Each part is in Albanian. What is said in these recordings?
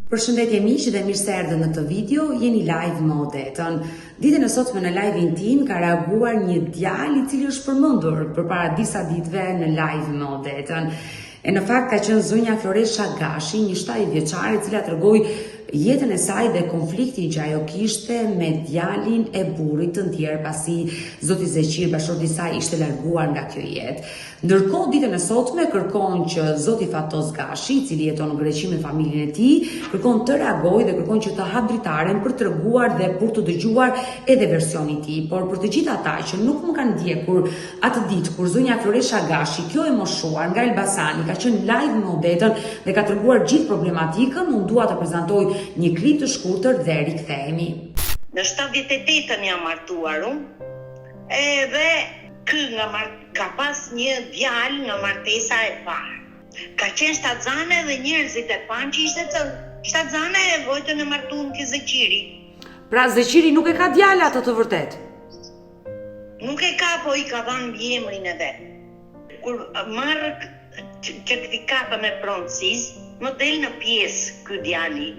Përshëndetje miq dhe mirë se erdhët në këtë video, jeni live me Odetën. Ditën e sotme në live-in tim ka reaguar një djalë i cili është përmendur përpara disa ditëve në live me Odetën. E në fakt ka qenë zonja Floresha Gashi, një 7 vjeçare e cila tregoi jetën e saj dhe konfliktin që ajo kishte me djalin e burrit të ndjer pasi zoti Zeqir, bashorti i saj, ishte larguar nga kjo jetë. Ndërkohë ditën e sotme kërkon që zoti Fatos Gashi, i cili jeton në Greqi me familjen e tij, kërkon të reagojë dhe kërkon që të hap dritaren për të treguar dhe për të dëgjuar edhe versionin e tij. Por për të gjithë ata që nuk më kanë ndjekur atë ditë kur zonja Floresha Gashi, kjo e moshuar nga Elbasani, ka qenë live me Odetën dhe ka treguar gjithë problematikën, unë dua të prezantoj një klip të shkurtër dhe rikthehemi. Në 78-ën jam martuar unë, edhe ka pas një djalë nga martesa e parë. Ka qenë shtatzane dhe njerëzit e panë që ishte shtatzane e vojtën e martuar ke Zeqiri. Pra Zeqiri nuk e ka djalë atë të vërtet? Nuk e ka, po i ka dhënë mbiemrin e vet. Kur marrë që këti kapa me pronësis, më del në pjesë ky djali.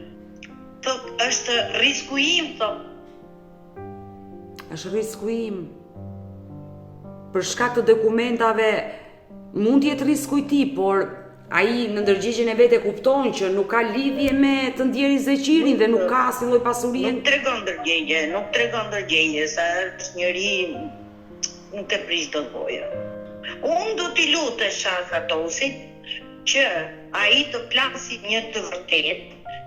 Thot, është risku im, thot. Është risku im. Për shkak të dokumentave mund të jetë risku i tij, por ai në ndërgjigjen e vet e kupton që nuk ka lidhje me të ndjerin Zeqirin dhe nuk ka asnjë lloj pasurie. Nuk tregon ndërgjegje, sa është njëri nuk e prish dot voja. Unë do t'i lutesha Fatosit që ai të flasi një të vërtet,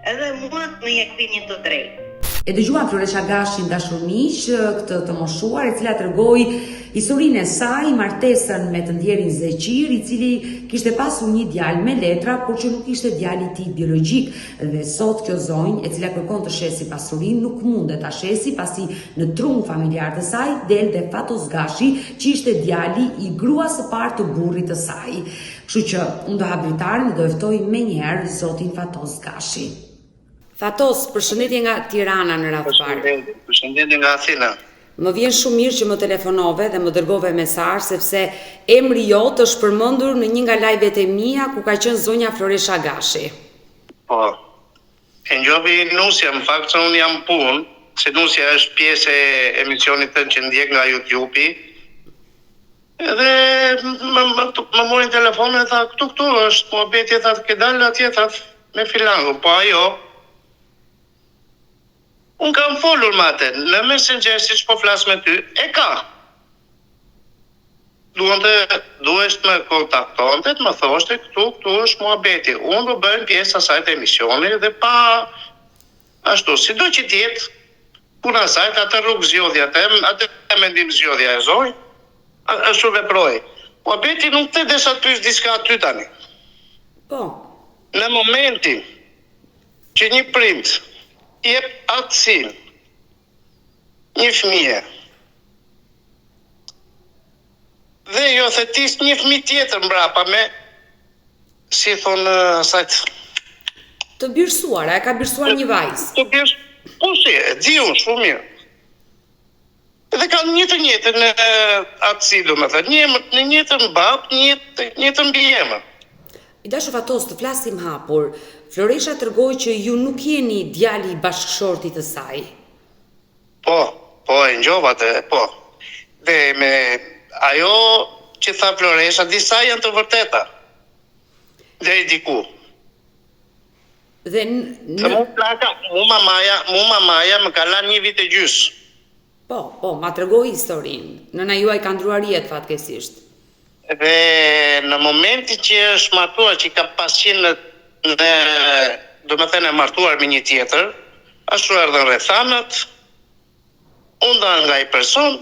edhe mua të më jepi një të drejtë. E dëgjuan Floresha Gashin, dashur miq, këtë të moshuar, e cila tregoi historinë e saj, martesën me të ndjerin Zeqir, i cili kishte pasur një djalë me letra, por që nuk ishte djali i tij biologjik. Dhe sot kjo zonjë, e cila kërkon të shesi pasurinë, nuk mundet ta shesi pasi në trung familjar të saj del dhe Fatos Gashi, që ishte djali i gruas së parë të burrit të saj. Kështu që unë do hap dritaren dhe do ftoj menjëherë zotin Fatos Gashi. Fatos, përshëndetje nga Tirana në radhë parë. Përshëndetje nga Athina. Më vjen shumë mirë që më telefonove dhe më dërgove mesazh sepse emri jot është përmendur në një nga live-et e mia ku ka qenë zonja Floresha Gashi. Po. E ngjovi Nusja, në fakt se unë jam punë, se Nusja është pjesë e emisionit tënë që ndjek nga YouTube-i. Edhe më morin telefon e tha, këtu është muhabeti, tha ke dalë atje, tha me filangu, po ajo. Unë kam folur me atë, në Messenger, si që po flasë me ty, e ka. Duhet me kontaktonte, të më thoshte, këtu është muhabeti. Unë do bëjmë pjesë asaj të emisioni dhe pa ashtu, si do që tjetë, puna asajt, atë rrugë zjodhja tem, atë mendim zjodhja e zoj, ashtu veproj. Muhabeti nuk të desha të pysh diska aty tani. Po. Në momentin që një prind jep atësin një fëmije dhe jo thetis një fëmijë tjetër mbrapa me, si thonë asajt, të birsuar, e ka birsuar një vajzë. Të birsuar, po si, e di unë shumë mirë. Dhe kanë një të njëjtën në atësi, do më thënë, një njëjtën bab, një njëjtën bijemër. I dashur Fatos, të flasim hapur. Floresha tregoi që ju nuk jeni djali i bashkëshortit të saj. Po, e ngjova të, po. Dhe me ajo që tha Floresha, disa janë të vërteta. Dhe i diku. Dhe mu mamaja më ka lanë 1 vit e gjys. Po, ma tregoi historinë. Nëna juaj ka ndruar jetë fatkesisht. Dhe në momenti që është martuar, që ka pasqin do më thënë e martuar me një tjetër, ashtu erdhën rrethanat, unë nga i person,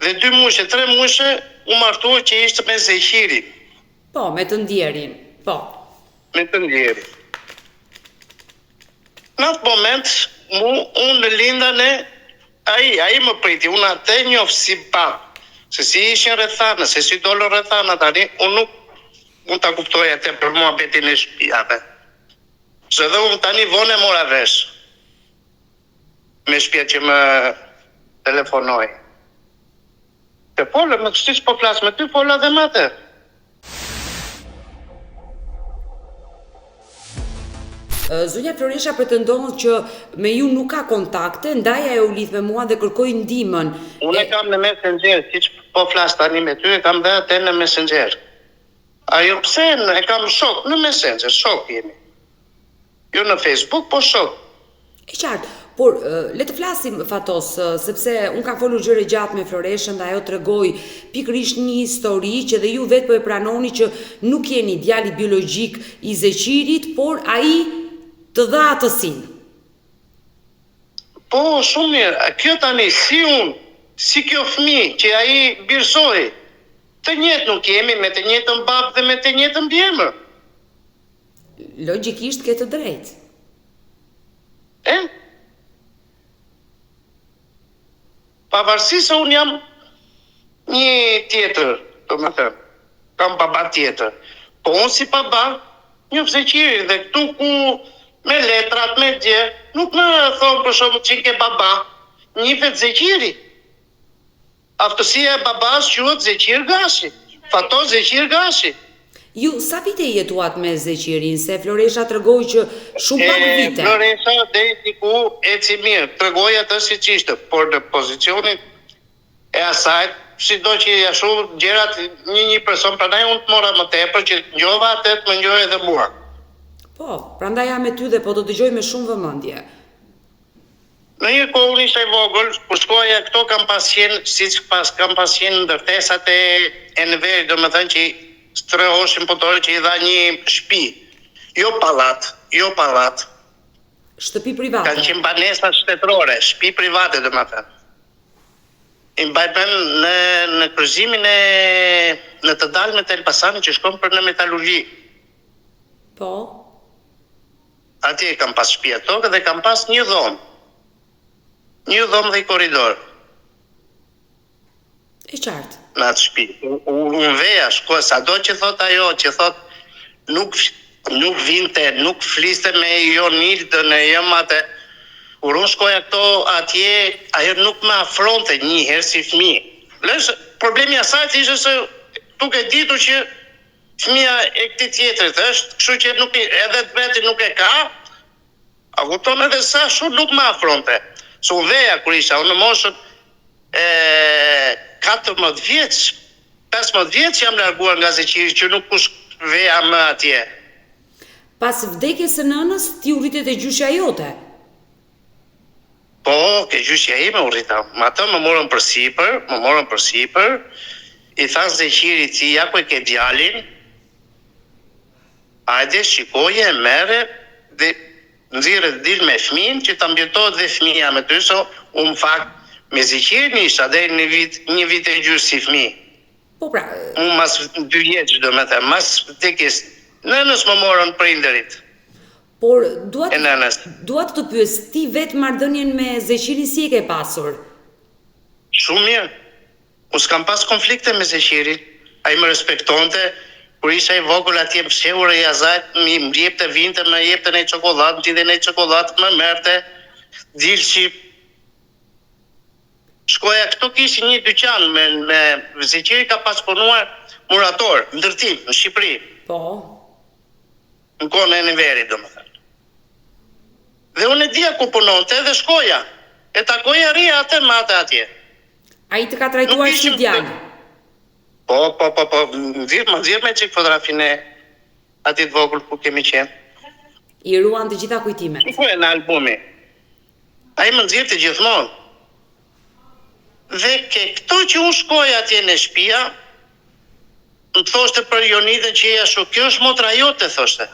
dhe 2 mushe, 3 mushe, u martuar që ishte me Zeqirin. Po, me të ndjerin, po. Me të ndjerin. Në atë moment, unë në lindane, ai më priti, unë atë njofë si pa, se si ishin rrethana, se si dollën rrethana tani, unë nuk ta kuptoj atë për muhabetin e shtëpiave. Se dhe unë tani vonë e mora vesh me shtëpia që më telefonoj. Te fola me kështu që po flas me ty, fola dhe me atë. Zonja Floresha pretendon që me ju nuk ka kontakte, ndaj ajo u lidh me mua dhe kërkoi ndihmën. Unë kam në Messenger, siç po flas tani me ty, e kam dhe atë në Messenger. Ajo pse e kam shok në Messenger, shok jemi. Jo në Facebook, po shok. E qartë, por le të flasim Fatos, sepse unë kam folur gjëre gjatë me Floreshën dhe ajo tregoi pikërisht një histori që dhe ju vetë po e pranoni që nuk jeni djali biologjik i Zeqirit, por ai të dha atësinë. Po, shumë mirë. Kjo tani, si unë, si kjo fëmijë që ai birësoi, të njëjtë nuk jemi, me të njëjtën babë dhe me të njëjtën bjemër. Logjikisht ke të drejtë. Pavarësisht se unë jam një tjetër, domethënë, kam baba tjetër. Po unë si baba, njoh Zeqirin dhe këtu ku me letrat, me gjë, nuk më thonë për shembull që ke baba, njihet Zeqiri. Aftësia e babas quhet Zeqir Gashi. Fatos Zeqir Gashi. Ju sa vite jetuat me Zeqirin, se Floresha tregoi që shumë pak vite. Floresha deri diku eci mirë, tregoi atë siç ishte, por në pozicionin e asaj, sido që ashtu gjërat një person prandaj unë të mora më tepër që ngjova atë të më ngjoj edhe mua. Po, prandaj jam me ty dhe po të dëgjoj me shumë vëmendje. Në një kohë unë isha i vogël, kur shkoja këto kam pas qenë, kam pas qenë ndërtesat e Enveri, domethënë që strehoshin punëtorë që i dha një shtëpi. Jo pallat. Shtëpi private. Kanë qenë banesa shtetërore, shtëpi private domethënë. I mbajtën në kryqëzimin në të dalme të Elbasanit që shkon për në metalurgji. Po. Atje kam pas shtëpi tokë dhe kam pas një dhomë. Një dhomë dhe i korridor. E qartë. Në atë shtëpi. Unë veja, shko, sado që thot ajo, që thot nuk vinte, nuk fliste me Jonildën e jemate. Kur unë shkoja këto atje, ajo nuk më afronte një herë si fëmijë. Lësh, problemi asaj ishte se duke ditur që fëmia e këtij tjetrit është, kështu që nuk edhe vetë nuk e ka. A kupton edhe sa shumë nuk më afronte. Se unë veja kur isha, unë në moshën 14 vjeç, 15 vjeç jam larguar nga Zeqiri që nuk kush veja më atje. Pas vdekjes së nënës, ti u rritet e gjyshja jote? Po, ke gjyshja ime u rrita. Ma të më morën për sipër, i thanë Zeqiri ti ja ku e ke djalin, hajde shikoje, merre, dhe nxirret dil me fëmin që ta mbjetohet dhe fëmia me ty, so unë fakt me Zeqirin isha deri në një vit e gjysmë si fëmijë. Po pra. Unë mas 2 vjeç domethënë, mas vdekjes nënës më morën prindërit. Por duat të pyes, ti vetë marrëdhënien me Zeqirin si e ke pasur? Shumë mirë. Unë s'kam pas konflikte me Zeqirin. Ai më respektonte. Kur isha i vogël atje fshehur e azat, më jepte vinte, më jepte një çokoladë, më tinte një çokoladë, më merrte. Dilshi. Shkoja këtu kishte një dyqan me Zeqiri ka pas punuar murator, ndërtim në Shqipëri. Po. Në kohën e Enverit domethënë. Dhe unë e dija ku punonte dhe shkoja. E takoja ria atë me atë atje. Ai të ka trajtuar si djalë. Po, nxirr me çik fotografinë e atit vogël ku kemi qenë. I ruan të gjitha kujtimet. Shikoj në albumi. Ai më nxirrte gjithmonë. Dhe ke këto që unë shkoj atje në shtëpia, më thoshte për Jonidën që ashtu, kjo është motra jote, thoshte.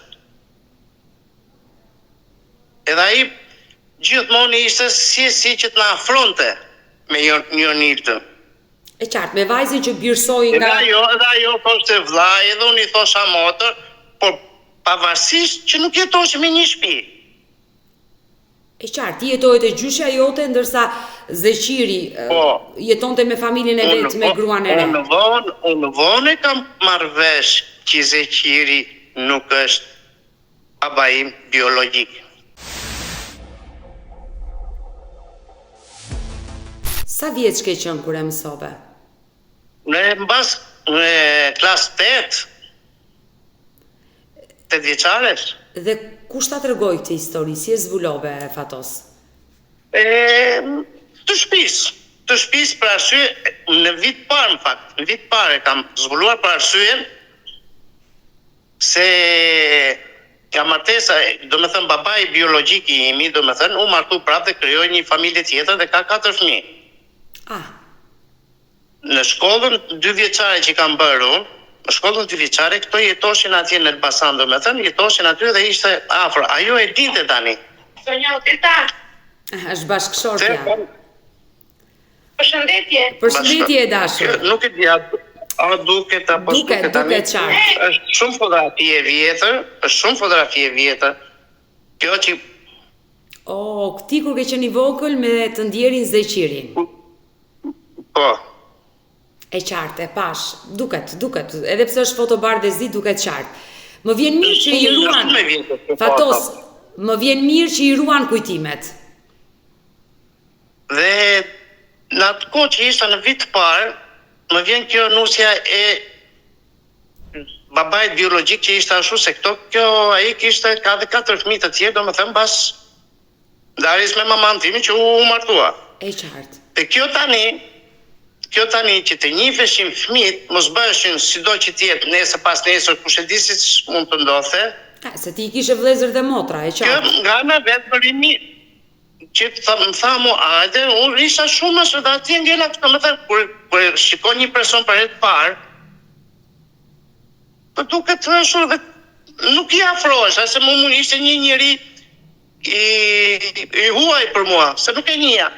Edhe ai gjithmonë ishte si që të na afronte me Jonidën. E qartë, me vajzën që birësoi nga... Edhe ajo thoshte vllai, edhe unë i thosha motër, por pavarësisht që nuk jetoshim në një shtëpi. E qartë, ti jetohet e gjyshja jote, ndërsa Zeqiri jetonte me familjen e vet, me gruan e re. Unë vonë kam marrë vesh që Zeqiri nuk është baba im biologjik. Sa vjeç ke qenë kur e mësove? Në klasë 8 vjeçaresh. Dhe kush ta tregoi këtë histori? Si e zbulove, Fatos? Të shtëpis për arsye, në vit parë në fakt, në vit parë kam zbuluar për arsye se nga martesa, do me thënë babai biologjik i imi, do me thënë, u martu prapë dhe krijoi një familje tjetër dhe ka 4 fëmijë. Në shkollën 2 vjeçare që kam bërë unë, në shkollën 2 vjeçare, këto jetoshin atje në Elbasan, do me thënë, jetoshin aty dhe ishte afër. Ajo e dinte tani. Është bashkëshortja. Përshëndetje. Përshëndetje e dashur. Nuk e di a duket apo s'duket tani. Duket qartë. Është shumë fotografi e vjetër. Kjo që Këti kur ke qenë i vogël me të ndjerin Zeqirin. po. E qartë, e pash, duket, edhe pse është foto bardhëzi, duket qartë. Më vjen mirë që i ruan, Fatos, më vjen mirë që i ruan kujtimet. Dhe në atë kohë që ishte në vit parë, më vjen kjo nusja e babait biologjik që ishte ashtu se ai kishte ka dhe 4 fëmijë të tjerë, domethënë pas ndarjes me maman time që u martua. E qartë. Dhe kjo tani që të njiheshin fëmijët, mos bëheshin sido që tjetë nesër pas nesër, kush e di si mund të ndodhte. Se ti i kishe vëllezër dhe motra, e qartë. Kjo nga ana vetë përimi që më tha mu, ajde, unë isha shumë se dhe atje ngella këtë, më thënë, kur shikon një person për herë të parë, për duket të shumë dhe nuk i afrohesh, se mu ishte një njeri i huaj për mua, se nuk e njëja.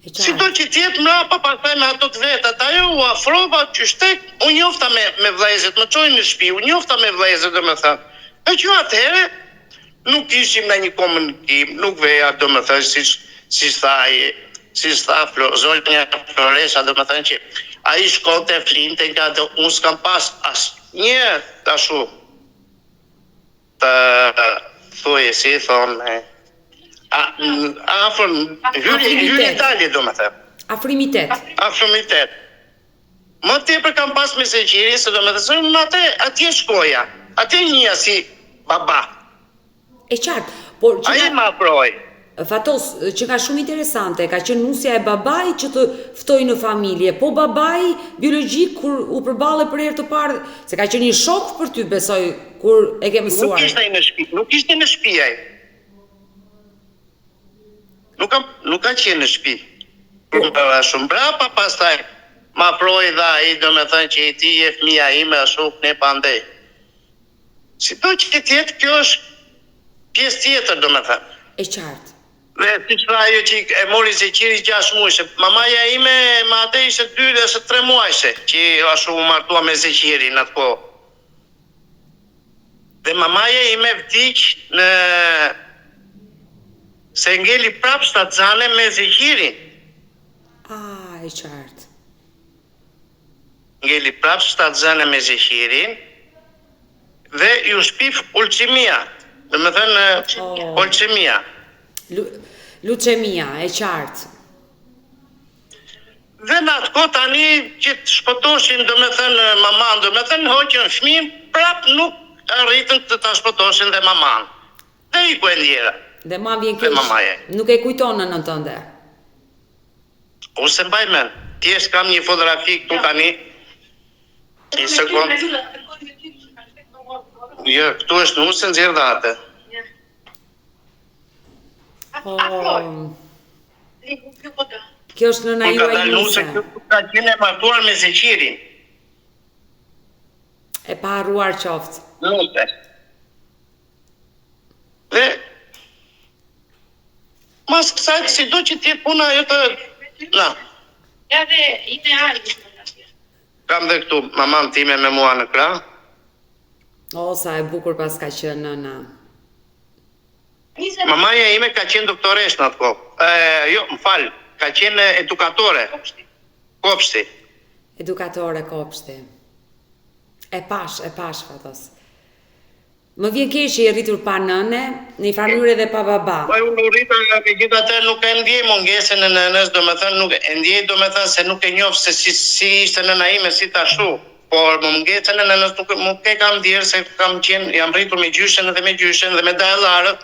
Si do që tjetë mrapa pastaj me ato të vetat, ajo u afrova që shtek, unë njofta me vlezet, më qojnë në shtëpi, unë njofta me vlezet, do me thënë. E që atëhere, nuk ishim në një komunikim, nuk veja, do me thënë, si tha Zonja Floresa, do me thënë që a i shkote e flinte nga dhe unë s'kam pas as një tashu të thuje, si thonë, hyrje talje, do me thëmë. Afrimitet. Më tepër kam pas me Zeqiri, se do me thëmë, në atje shkoja, atje njëja si baba. E qartë, por... A i ma proj. Fatos, që ka shumë interesante, ka qenë nusja e babaj që të ftoj në familje, po babaj biologjik kur u përballe për herë të parë, se ka qenë një shok për ty, besoj, kur e ke mësuar. Nuk ishte në shtëpi ai. Nuk ka qenë në shtëpi. Shumë brapa pastaj ma proj dha ai, do me thënë që i ti e fëmija ime ashtu ne pandej. Si do që tjetë, kjo është pjesë tjetër, do me thënë. E qartë. Dhe si që tha ajo që e mori Zeqiri 6 muajshe, mamaja ime ma ate ishte 2 dhe 3 muajshe, që ashtu u martua me Zeqiri në atë kohë. Dhe mamaja ime vdiq në... se ngeli prap shtatzane me Zeqirin. E qartë. Ngeli prap shtatzane me Zeqirin dhe ju shpif ulqimia. Dhe me thënë ulqimia. Lucemia, e qartë. Dhe në atë kohë tani që të shpëtoshin, do me thënë maman, do me thënë hoqën fëmijën, prap nuk arritën të ta shpëtoshin dhe maman. Dhe i ku e ndjera. Dhe ma vjen keq, nuk e kujtonë në tënde. Unë se mbaj men, tjesht kam një fotografi këtu tani, një sekund. Jo, këtu është nusë në nxjerr date. Kjo është nëna juaj Nuse. Ka qenë e martuar me Zeqirin. E pa harruar qoftë. Nuse. Dhe mas kësaj si do që t'jetë puna ajo të... Na. Ja dhe ideal. Kam dhe këtu maman time me mua në krah. O, sa e bukur pas ka qenë nëna. Mamaja ime ka qenë doktoresh në atë kohë. Jo, më falë, ka qenë edukatore. Kopshti. Edukatore Kopshti. E pash, Fatos. Më vjen keq që i rritur pa nëne, në një farë dhe pa baba. Po unë u rritur nga megjithatë nuk e ndjej mungesën e nënës, domethënë nuk e ndjej, domethënë se nuk e njoh se si ishte nëna ime si tashu. por më mungesën e nënës nuk e kam dirë se jam rritur me gjyshen dhe me dajallarët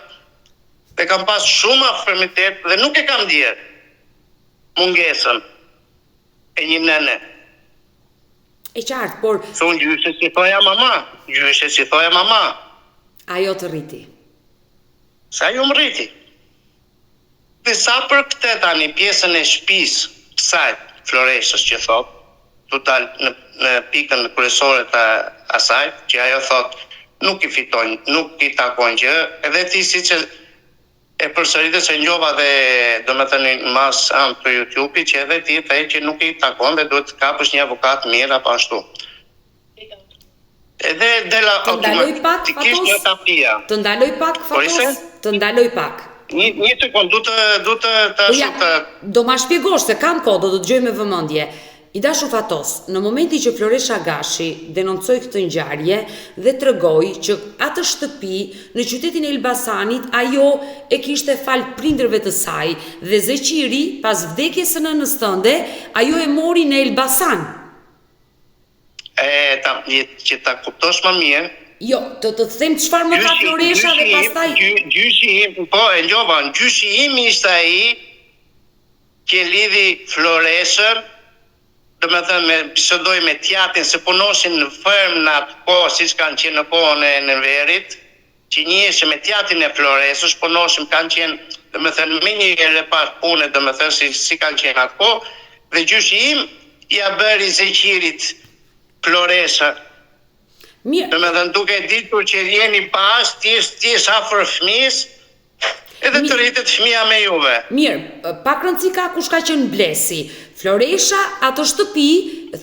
dhe kam pas shumë afërmitet dhe nuk e kam dirë mungesën e një nëne. E qartë, por... Se unë gjyshe si thoja mama. Ajo të rriti. Sa ju më rriti. Dhe sa për këtë tani pjesën e shtëpisë kësaj Floreshës që thot, total në pikën kryesore të asaj, që ajo thot nuk i fitojnë, nuk i takojnë gjë, edhe ti si që e përsëritë se njova dhe do me thënë mas anë të YouTube-i që edhe ti thej që nuk i takon dhe duhet të kapësh një avokat mirë apo ashtu. Edhe dela automatikisht një tapia. Të ndaloj pak, Fatos? Të ndaloj pak. Një sekund, du të ashtu. Do ma shpjegosh se kam kohë, do të dëgjoj me vëmendje. I dashur Fatos, në momenti që Floresha Gashi denoncoi këtë ngjarje dhe tregoi që atë shtëpi në qytetin e Elbasanit ajo e kishte fal prindërve të saj dhe Zeqiri pas vdekjes së nënës tënde ajo e mori në Elbasan. Që ta kuptosh më mirë. Jo, të them çfarë më ka Floresha dhe pastaj gjyshi im, po e njova, gjyshi im ishte ai që lidhi Floreshën, do me thënë, bisodoj me tjatin se punoshin në fermë në atë kohë, si që kanë qenë në kohën e Nënverit, që njëshë me tjatin e Floresës, punoshin kanë qenë, do me thënë, me një repat pune, do me thënë, si kanë qenë atë kohë, dhe gjyshi im ja bëri Zeqirit Floresë. Do me thënë, duke ditur që jeni pas, ti jesh afër fëmijës, edhe të rritet fëmija me juve. Mirë, pak rëndësi ka kush ka qenë blesi. Floresha atë shtëpi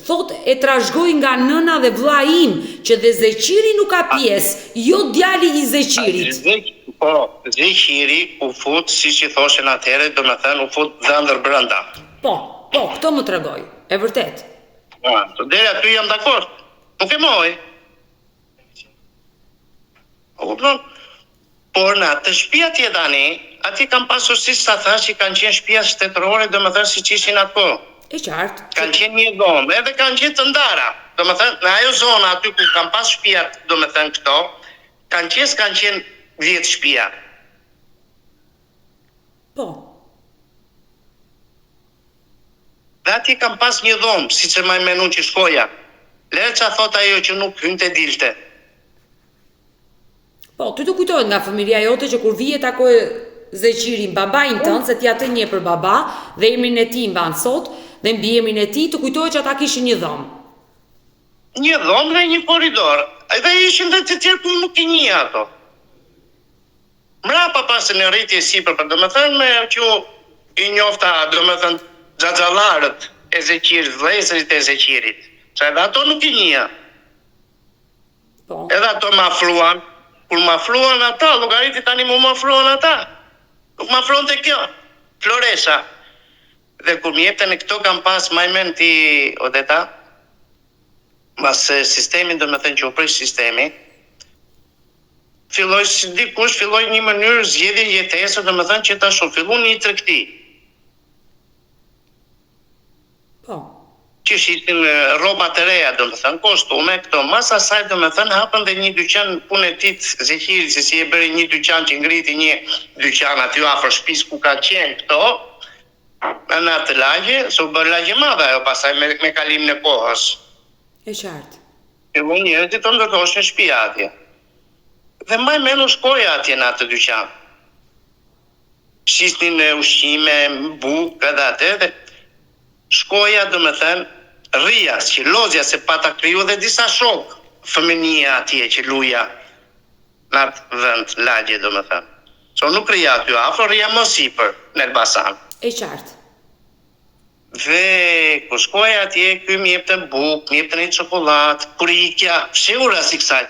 thot e trashëgoi nga nëna dhe vlla im që dhe Zeqiri nuk ka pjesë, jo djali i Zeqirit. Po, Zeqiri u fut, si që thoshen atëherë, do me thënë, u fut dhëndër brënda. Po, këto më tregoj, e vërtet. Të deri aty jam dakord, nuk e moj. Por në atë shtëpi atje tani, ati kam pasur si sa thash që kanë qenë shtëpia shtetërore, do më thënë si që ishin atë kohë. E qartë. Kanë qenë një dhomë, edhe kanë qenë të ndara. Do më thënë, në ajo zona aty ku kanë pas shtëpia, do më thënë këto, kanë qenë 10 shtëpia. Po. Dhe ati kam pas një dhomë, si që ma i menu që shkoja. Lere që a thot ajo që nuk hynte dilte. Po, ty të kujtojnë nga familja jote që kur vije takoj Zeqirin babajnë tënë, se ti atë një për baba, dhe emrin e ti mban sot, dhe mbi emrin e ti, të kujtojnë që ata kishin një dhomë. Një dhomë dhe një koridor, dhe ishin dhe të tjerë ku nuk i një ato. Mrapa pasë në rritje sipër, për do më thënë me që i njofta, do më thënë, xhaxhallarët e Zeqirit, vlezërit e Zeqirit, që edhe ato nuk i një. Po. Edhe ato ma afruan. Kur më afruan ata, llogariti tani më afruan ata. Nuk më afruan të kjo, Floresha. Dhe kur më jepten e këto kam pas majmen ti Odeta, mas sistemin do me thënë që u prish sistemi, filloj si dikush, filloj një mënyrë zgjedhje jetese, do me thënë që ta fillu një tregti. Po. Që ishin rroba të reja, do me thënë, kostume, këto. Mas asaj, do me thënë, hapën dhe një dyqan punetit Zeqiri, se si e bëri një dyqan që ngriti një dyqan aty afër shtëpisë ku ka qenë këto, në atë lagje, se u bërë lagje madhe ajo pasaj me kalimin e kohës. E qartë. Fillu njerëzit të ndërtoshin shtëpia atje. Dhe më menu shkoja atje në atë dyqan. Shisnin ushqime, bukë edhe atë, dhe shkoja, do me thënë, rria, që lozja se pata kriju dhe disa shokë fëminia atje që luja në atë vend lagje, do me thënë. So nuk rria aty afro, rria më sipër në Elbasan. E qartë. Dhe ku shkoja atje, ky më jepte bukë, më jepte një çokoladë, kurikja, fshehura si kësaj.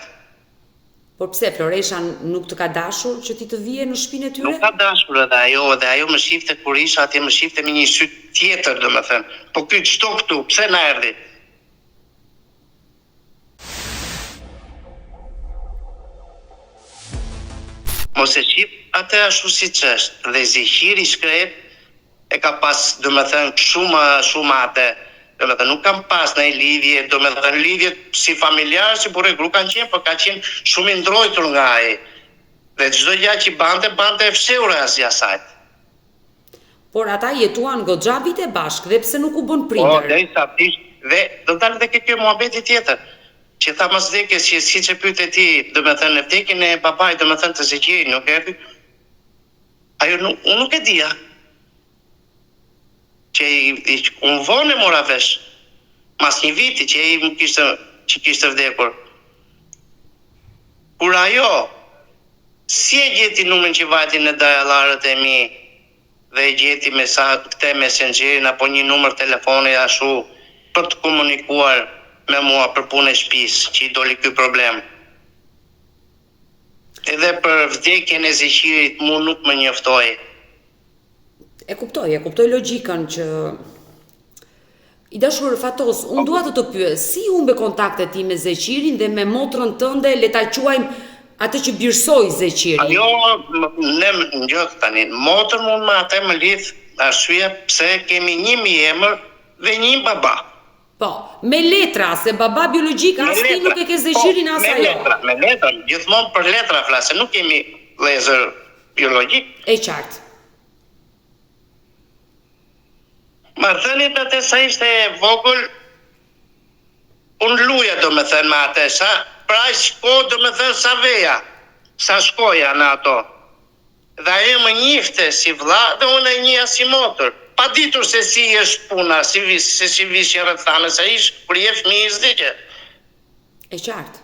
Por pse Floresha nuk të ka dashur që ti të vije në shtëpinë e tyre? Nuk ka dashur edhe ajo më shifte kur isha atje, më shifte me një sy tjetër, do me thënë. Po ky çto këtu, pse na erdhi? Mos e shif atë ashtu si që është. Dhe Zeqiri shkret e ka pas, do me thënë, shumë atë domethënë nuk kam pas në lidhje, domethënë lidhje si familjar, si burrë gru kanë qenë, por ka qenë shumë i ndrojtur nga ai. Dhe çdo gjë që bante e fshehur asaj asaj. Por ata jetuan goxha vite bashkë dhe pse nuk u bën Po, prindër? derisa tish dhe do dalë dhe kjo muhabeti tjetër. Që tha mos vdekjes, që siç e pyete ti, domethënë vdekjen e babait, domethënë të Zeqirit nuk erdhi. Ajo unë nuk e dija. Që unë vonë mora vesh. Mas një viti që ai kishte vdekur. Kur ajo si e gjeti numrin që vajti në dajallarët e mi dhe e gjeti me sa këte messengerin apo një numër telefoni ashtu për të komunikuar me mua për punë e shtëpisë, që i doli ky problem. Edhe për vdekjen e Zeqirit mu nuk më njoftoi. E kuptoj logjikën që i dashur Fatos, unë dua të pyes, si humbe kontaktet ti me Zeqirin dhe me motrën tënde, le ta quajmë atë që birsoi Zeqiri? Ajo ne ngjot tani, motrën mund me atë më lidh arsye pse kemi 1000 emër dhe një baba. Po, me letra, se baba biologjik asnjë nuk e ke Zeqirin as ajo. Me letra, gjithmonë për letra flas, se nuk kemi vëllezër biologjik. E qartë. Marrëdhëniet atë sa ishte vogël, unë luja domethënë me atë, pra shko domethënë sa veja, sa shkoja në ato. Dhe ajo më njifte si vlla dhe unë e njihja si motër. Pa ditur se si është puna, si vishje rrethana, se ish kur je fëmijë s'diqe. E qartë.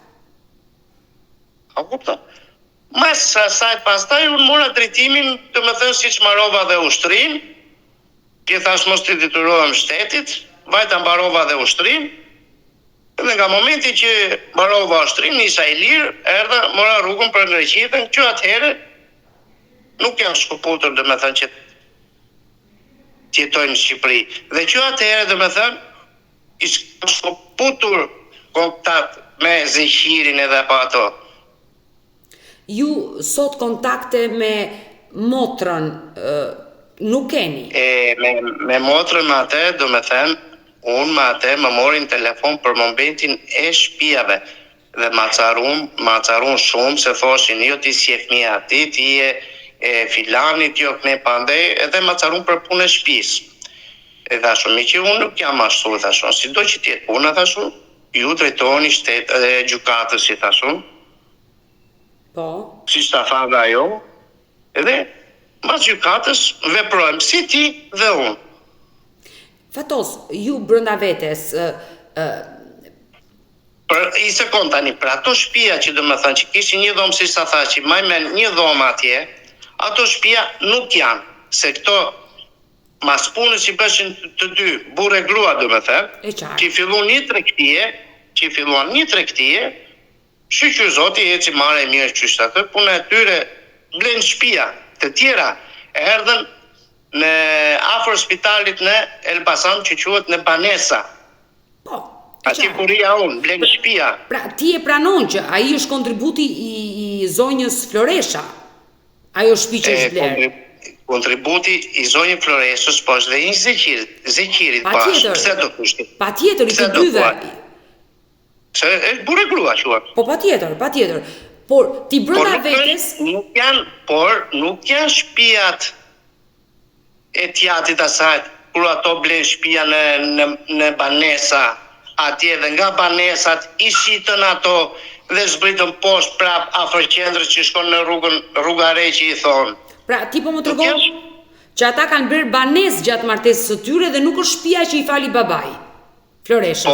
A kupton? Mas asaj pastaj unë mora drejtimin, domethënë siç mbarova dhe ushtrin, që thash mos të detyrohem shtetit, vajta mbarova dhe ushtrin, dhe nga momenti që mbarova ushtrin, nisa i lirë, erdha, mora rrugën për Greqitën, që atëherë nuk janë shkëputur, domethënë që jetojnë në Shqipëri. Dhe që atëherë, domethënë, ishte shkëputur kontakt me Zeqirin edhe pa ato. Ju sot kontakte me motrën nuk keni? Me motrën me atë, domethënë, unë me atë më morin telefon për momentin e shtëpiave dhe ma carun shumë se thoshin jo ti si e fëmija ati, ti e filanit jo këne pandej, edhe ma carun për punë e shtëpisë. E thashun, mi që unë nuk jam ashtu, thashun, si do që tjetë punë, thashun, ju drejtoni shtetë dhe gjukatës, si thashun. Po. Si shta tha dhe ajo, edhe mas gjukatës veprojmë si ti dhe unë. Fatos, ju brenda vetes, I sekond tani, për ato shtëpia që do më thënë që kishin një dhomë, si sa tha që majmen një dhomë atje, ato shtëpia nuk janë, se këto mas punës që bëshin të dy, burë e grua do më thënë, që fillon një tregtie, shqyqyr zoti e që marrë e mirë qështë atë, punë e tyre blenë shtëpia të tjera, e erdhen në afër spitalit në Elbasan që quhet në Banesa. Po. Ati kuria unë, blenë shtëpia. Pra, ti e pranon që ai është kontributi i zonjës Floresha. Ajo shtëpi që është blerë. Kontributi i zonjës Floreshës, po është dhe i Zeqirit bashkë. Pse do kushti? Patjetër, i të dyve. Se e burë e grua quat. Po patjetër. Por ti brenda vetes nuk janë shtëpiat e tjatit asaj, kur ato blenë shtëpia në Banesa, atje dhe nga Banesat i shitën ato dhe zbritën poshtë prap afër qendrës që shkon në rruga re që i thonë. Pra, ti po më tregon që ata kanë bërë banesë gjatë martesës së tyre dhe nuk është shtëpia që i fali babai, Floreshës.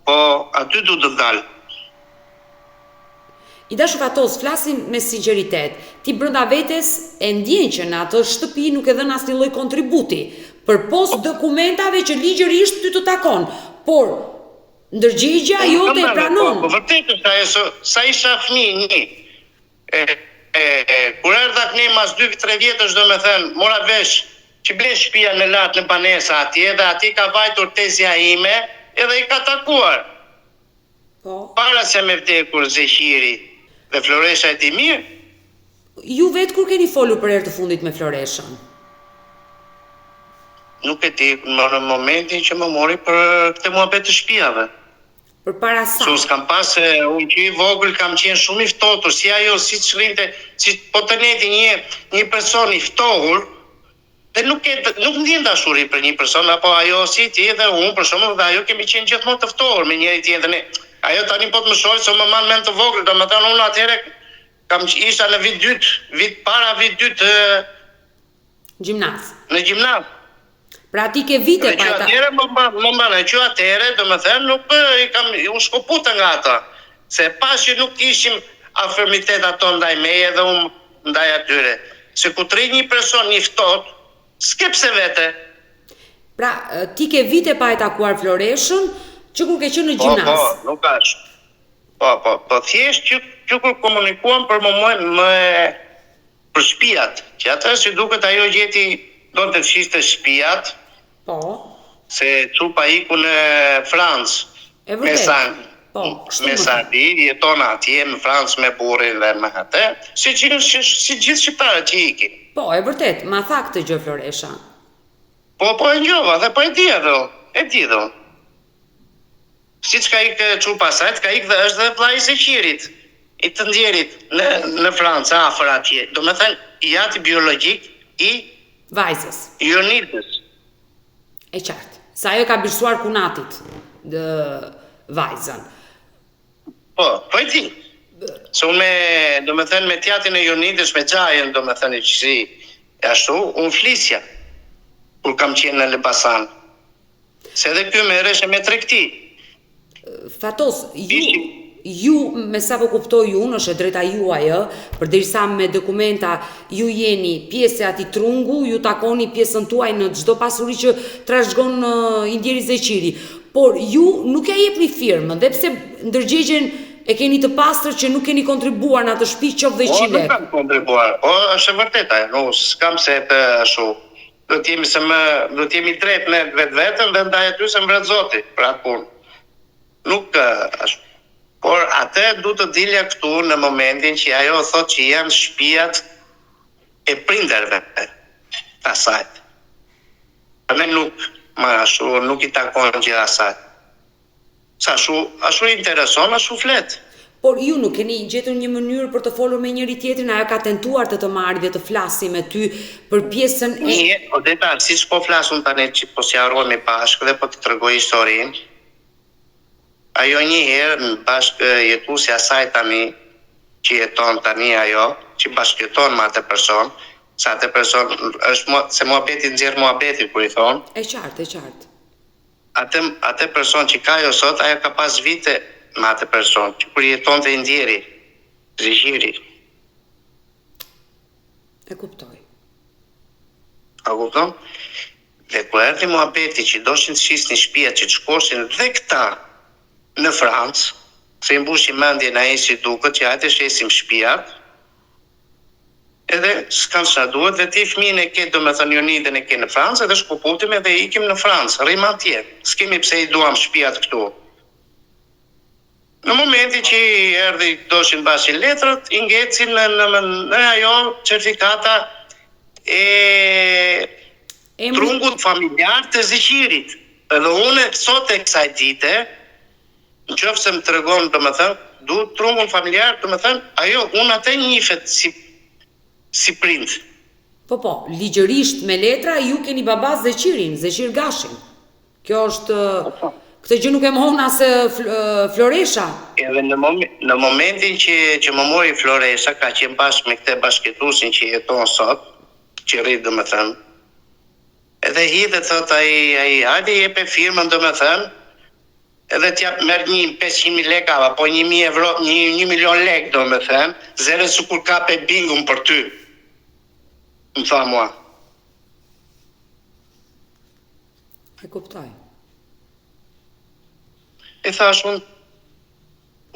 Po, aty du të dalë. I dashur Fatos, flasim me sinqeritet. Ti brenda vetes e ndjen që në atë shtëpi nuk e dhën asnjë lloj kontributi, përpos dokumentave që ligjërisht ty të takon. Por ndërgjegja jote e pranon. Po vërtet është ajo, sa isha fëmijë një. Kur erdha këne mas 2-3 vjetësh, domethënë, mora vesh që ble shtëpia në lart në Banesa atje dhe aty ka vajtur tezja ime edhe i ka takuar. Po. Para se me vdekur Zeqiri dhe Floresha e ti mirë. Ju vetë kur keni folur për herë të fundit me Floreshën? nuk e di, në momentin që më mori për këtë muhabet të shtëpiave. Për para sa? Se s'kam pas, unë që i vogël kam qenë shumë i ftohtur, si ajo, si të shrinte, si po të neti një person i ftohur, dhe nuk ndjen dashuri për një person, apo ajo si ti dhe unë, për shembull, dhe ajo kemi qenë gjithmonë të ftohur me njëri tjetrin. Ajo tani po të më shohë se më marr mend të vogël, domethënë unë atëherë isha në vit dytë Gjimnaz. në gjimnaz. Pra ti ke vite pa ata. Atëherë më mban, që atëherë domethënë nuk unë shkoputa nga ata, se pas që nuk ishim afërmitet ato ndaj meje dhe unë ndaj atyre. Se ku të një person një ftohtë, s'ke pse vete. Pra, ti ke vite pa e takuar Floreshën, që kur ke qenë në gjimnaz. Po, nuk ashtë. Po, thjesht që kur komunikuam për për shtëpiat, që atë si duket ajo gjeti do të fshiste shtëpiat, po, se çupa iku në Francë. E vërtet. Me Sadi, jeton atje në Francë me burrin dhe me atë, si gjithë shqiptarët që ikin. Po, e vërtet, ma tha këtë gjë Floresha. Po e njova, dhe po e di edhe. Si që ka ikë çupa sajt, ka ikë dhe është dhe vllai i Zeqirit, i të ndjerit në Francë, afër atje. Do me thënë, i ati biologjik i vajzës. Jonidës. E qartë. Sa ajo ka bishtuar kunatit vajzën. Po e di. Se unë do me thënë, me tjatin e Jonidës, me Xhajën, do me thënë, që si ashtu, unë flisja, kur kam qenë në Elbasan. Se edhe kjo me reshe me tregti. Fatos, ju, me sa po kuptoj unë, është e drejta juaj, përderisa me dokumenta ju jeni pjesë e atij trungu, ju takoni pjesën tuaj në çdo pasuri që trashëgon Indjeri Zeqiri. Por ju nuk ja jepni firmën, dhe pse ndërgjegjen e keni të pastër që nuk keni kontribuar në atë shtëpi qoftë dhe 100 lekë. Nuk kam kontribuar. Është e vërtetë, nuk s'kam se të ashtu. Do të jemi drejt me vetveten dhe ndaj aty se mbret Zoti për atë punë. Nuk ashtu. Por atë du të dilja këtu në momentin që ajo thot që janë shtëpiat e prinderve të asajt. Ne nuk i takon gjithë asajt. Sa ashtu intereson, ashtu flet. Por ju nuk keni gjetur një mënyrë për të folur me njëri tjetrin, ajo ka tentuar të marrë dhe të flasi me ty për pjesën e... Si që po flasun tani që po si harrohemi bashkë dhe po të tregoj historinë, ajo një herë në bashkë jetuesi asaj tani, që jeton tani ajo, që bashkë jeton me atë person, se atë person është se muhabeti nxjerr muhabetin kur i thon. E qartë. Atë person që ka ajo sot, ajo ka pas vite me atë person, që kur jetonte Indjeri, Zeqiri. E kuptoj. A kupton? Dhe kur erdhi muhabeti që doshin të shisnin shtëpiat që të shkoshin dhe këta në Francë, se i mbushi mendjen ai si duket që hajde shesim shtëpiat, edhe s'kan çfarë duhet dhe ti fëmijën e ke, domethënë Jonidën e ke në Francë, edhe shkuputim edhe ikim në Francë, rrim atje. S'kemi pse i duam shtëpiat këtu. Në momentin që erdhi doshin bashin letrat, i ngecin në ajo certifikata e trungut familjar të Zeqirit. Edhe unë sot e kësaj dite, në qoftë se më tregon, domethënë, du trungun familjar, domethënë, ajo unë atë njifet si prind. Po, ligjërisht me letra ju keni baba Zeqirin, Zeqir Gashin. Kjo është këtë gjë nuk e mohon as Floresha. Edhe në momentin që më mori Floresha, ka qenë bashkë me këtë bashkëtuesin që jeton sot, që rrit domethënë. Edhe hidhe thot ai hajde jepe firmën domethënë. Edhe t'ja merr 500.000 lekë apo 1.000 euro, 1 milion lekë domethënë, zero sikur kape bingun për ty. Më tha mua. E kuptoj. E thash unë,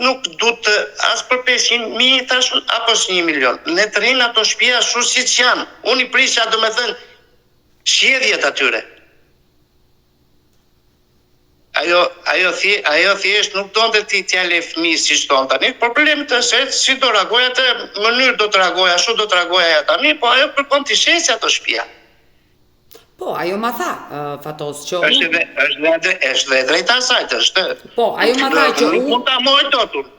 nuk du të as për 500.000 thash unë, apo si 1 milion. Ne të rinë ato shtëpia ashtu siç janë. Unë i prisja domethënë sjedhjet atyre. Ajo thjesht nuk donte ti t'ja le fëmijë si shton tani, problemet është si do reagoj atë, mënyrë do të reagoj, ashtu do të reagoj ajo tani, po ajo kërkon t'i shesë ato shtëpia. Po, ajo ma tha, Fatos, që Është dhe drejta asaj, është. Po, ajo ma tha që nuk mund ta mojë dot unë.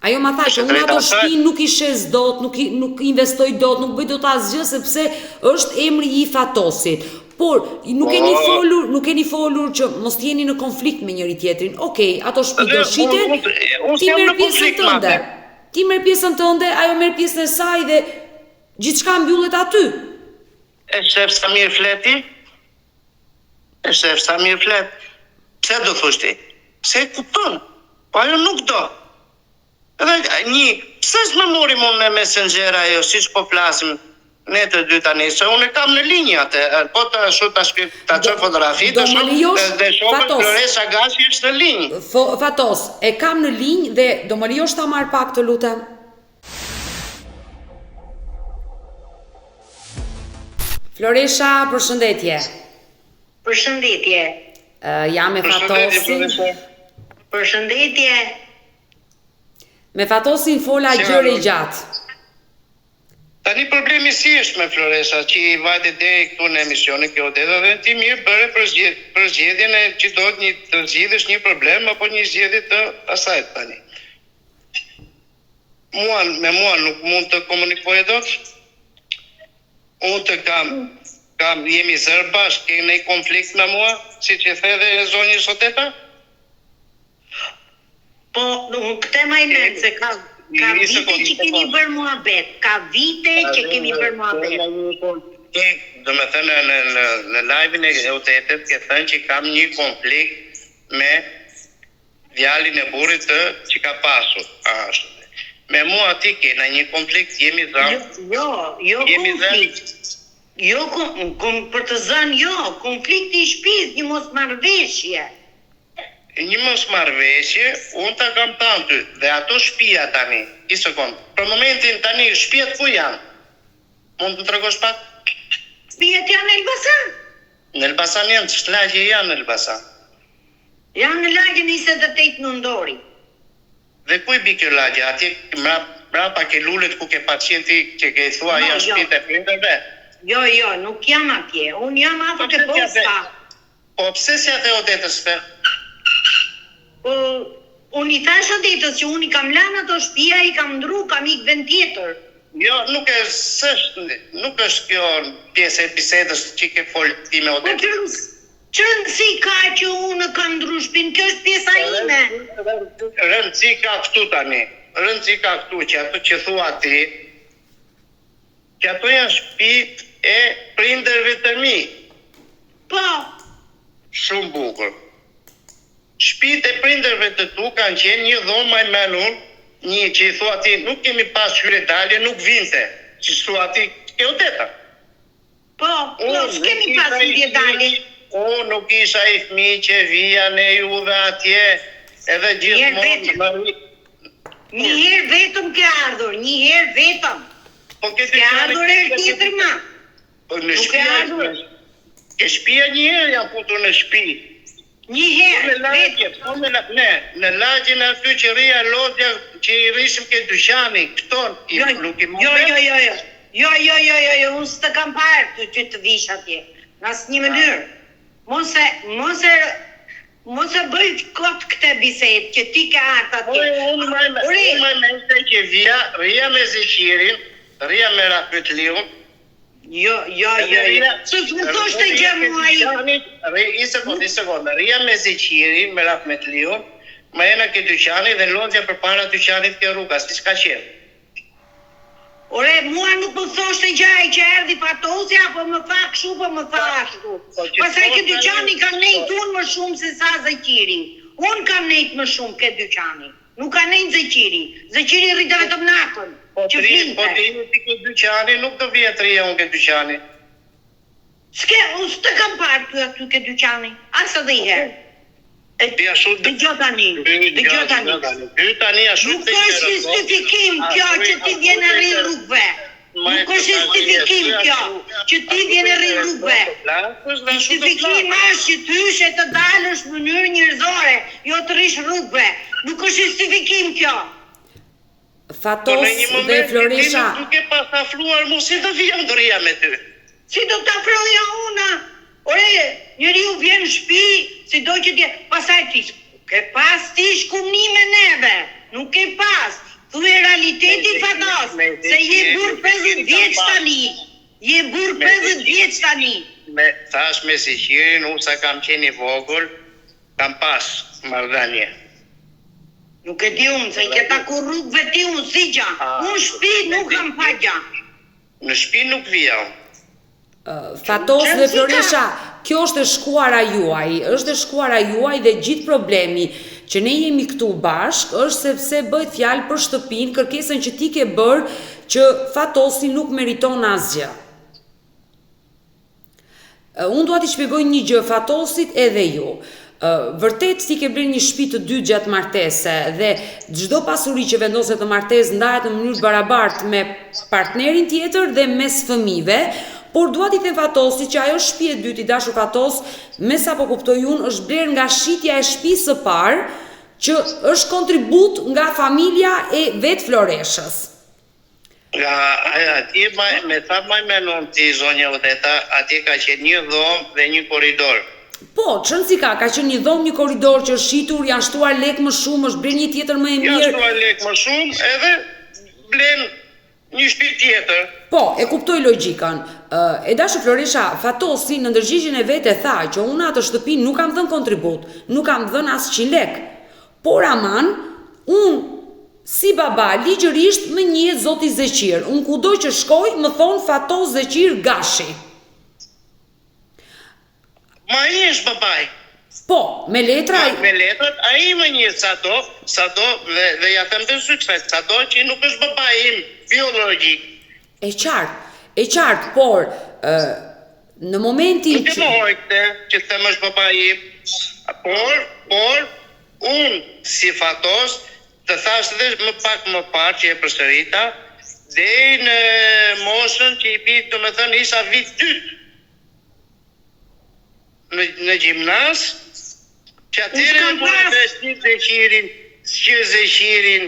Ajo ma tha që unë ato shtëpi nuk i shes dot, nuk investoj dot, nuk bëj dot asgjë sepse është emri i Fatosit. Por nuk keni folur që mos jeni në konflikt me njëri tjetrin. Okej, ato shtëpi do shiten, ti merr pjesën tënde. Ti merr pjesën tënde, ajo merr pjesën e saj dhe gjithçka mbyllet aty. E shef Samir fleti? E shef Samir flet? Pse do thosh ti? Pse kupton? Po ajo nuk do. Edhe pse s'më mori mu me Messenger ajo, siç po flasim ne të dy tani, se unë e kam në linjë atë, po të shoh ta çoj fotografi, të shoh Floresa Gashi është në linjë. Fatos, e kam në linjë dhe do më lejosh ta marr pak të lutem. Floresha, përshëndetje. Përshëndetje. Jam me Fatosin. Përshëndetje. Me Fatosin fola gjëre gjatë. Tani problemi si është me Floresa, që i vajte deri këtu në emisionin kjo dhe ti mirë bëre për zgjedhjen e që do të zgjidhësh një problem apo një zgjedhje të asaj tani. Me mua nuk mund të komunikoj dot. Unë të jemi zërë bashkë, ke në konflikt me mua, si që the dhe zonjë Soteta? Po, këtë ma i menë, se ka vite që kemi bërë muhabet, ka vite që kemi bërë muhabet. Do me thënë në live-in e Otetet, ke thënë që kam një konflikt me djalin e burrit që ka pasur. Me mua ti kena një konflikt, jemi zënë. Jo konflikt. Jo, për të zënë, jo, konflikti i shtëpisë, një mosmarrëveshje. Një mosmarrëveshje, unë ta kam thënë ty, dhe ato shtëpia tani, i sekond, për momentin tani, shtëpiat ku janë? Mund të tregosh pak? Shtëpiat janë në Elbasan. Në Elbasan janë, ç'është lagje janë në Elbasan? Janë në lagjen 28 nëntori. Dhe ku i bi kjo lagje? Atje mrapa ke lulet ku ke pacienti që ke thua janë shtëpitë e prindërve? Jo, nuk jam atje. Unë jam afër te posta. Po pse si atë Odetës fe? Unë i thash Odetës që unë i kam lënë ato shtëpia, i kam ndru, kam ik vend tjetër. Jo, nuk është kjo pjesë e bisedës që ke folë ti me Odetës. Që rëndësi ka që unë kam ndru shtëpinë, kjo është pjesa ime. Rëndësi ka këtu tani. Rëndësi ka këtu që ato që thua ti, që ato janë shtëpi e prindërve të mi. Po. Shumë bukur. Shtëpitë e prindërve të tu kanë qenë një dhomë më menur, një që i thua ti, nuk kemi pas hyre dalje, nuk vinte. Që thua ti, e Odeta. Po, s'kemi pas hyre dalje. Nuk isha i fëmijë që vija në juve atje, edhe gjithmonë. Një herë vetëm ke ardhur, një herë vetëm. Ke ardhur e tjetër ma. Nuk e ardhur. Ke shtëpia një herë janë futur në shtëpi. Një herë, vetëm. Në lagjen aty që rria lodja që i rishim ke dyqani, këton, nuk i mundet. Jo, unë s'të kam parë që të vish atje. Në asë një mënyrë. Mos e bëj kot këtë bisedë që ti ke ardhur atje. Unë më mendoj që rria me Zeqirin, rria me Rafetliun. Jo. Që të më thoshte gjë mua i? I sekundë. Rria me Zeqirin, me Rafetliun, më ena ke dyqani dhe lodja përpara dyqanit ke rruga, si s'ka qenë. Ore, mua nuk më thoshte gjaj që erdi Fatosi, apo më tha kështu, po më tha ashtu. Pastaj ke dyqani kam nejt unë më shumë se sa Zeqiri. Unë kam nejt më shumë ke dyqani. Nuk ka nejt Zeqiri. Zeqiri rritë vetëm natën. Po ti ke dyqani, nuk të vjet rria unë ke dyqani. Unë s'të kam parë ty aty ke dyqani. Asa dhe i herë. Dëgjo tani. Nuk është justifikim kjo që ti vjen rri rrugëve. Nuk është justifikim kjo që ti vjen rri rrugëve. Justifikim është që ty she të dalësh në mënyrë njerëzore, jo të rish rrugëve. Nuk është justifikim kjo. Fatos dhe Floresha. Nuk e pas afluar mu si të vjen dëria me ty. Si do të afroja una? Ore, njeriu vjen në shtëpi, si do që t'je, pasaj ti, ke pas ti shkumni me neve, nuk ke pas. Thuaj realiteti Fatos, se je burr 50 vjeç tani. Je burr 50 vjeç tani. Thash me sigurinë, unë sa kam qenë i vogël, kam pas marrëdhënie. Nuk e di unë, se këta ku rrugëve ti unë si gja. Unë shtëpi nuk kam pa gja. Në shtëpi nuk vija. Fatos dhe Floresha, kjo është e shkuara juaj dhe gjithë problemi që ne jemi këtu bashk është sepse bëhet fjalë për shtëpinë, kërkesën që ti ke bërë që Fatosi nuk meriton asgjë. Unë dua t'i shpjegoj një gjë Fatosit edhe ju. Vërtet ti ke bërë një shtëpi të dytë gjatë martese dhe çdo pasuri që vendoset në martesë ndahet në mënyrë barabartë me partnerin tjetër dhe mes fëmijëve. Por dua t'i them Fatosit që ajo shtëpi e dytë i dashur Fatos, me sa po kuptoj unë, është blerë nga shitja e shtëpisë së parë, që është kontribut nga familja e vet Floreshës. Nga atje me sa më menon ti zonja Odeta, atje ka qenë një dhomë dhe një korridor. Po, çon si ka qenë një dhomë, një korridor që është shitur, janë shtuar lekë më shumë, është bërë një tjetër më e mirë. Janë shtuar lekë më shumë edhe blen një shtëpi tjetër. Po, e kuptoj logjikën. E dashur Floresha, Fatosi në ndërgjigjen e vet e tha që unë atë shtëpi nuk kam dhënë kontribut, nuk kam dhënë as 100 lekë. Por aman, unë si baba ligjërisht më njihet Zoti Zeqir. Unë kudo që shkoj më thon Fatos Zeqir Gashi. Ma i është babaj. Po, me letra. Me letrat, a i më njëtë sado dhe ja them të sukses, sado që nuk është babaj im biologik. E qartë, por në momentin që... Nuk e më hojtë që them është babaj im, por unë si Fatos të thash dhe më pak më parë që e përsërita, dhe në moshën që i bitë, do me thënë, isha vit 2 në gjimnas, që atyre në mërë dhe që Zeqirin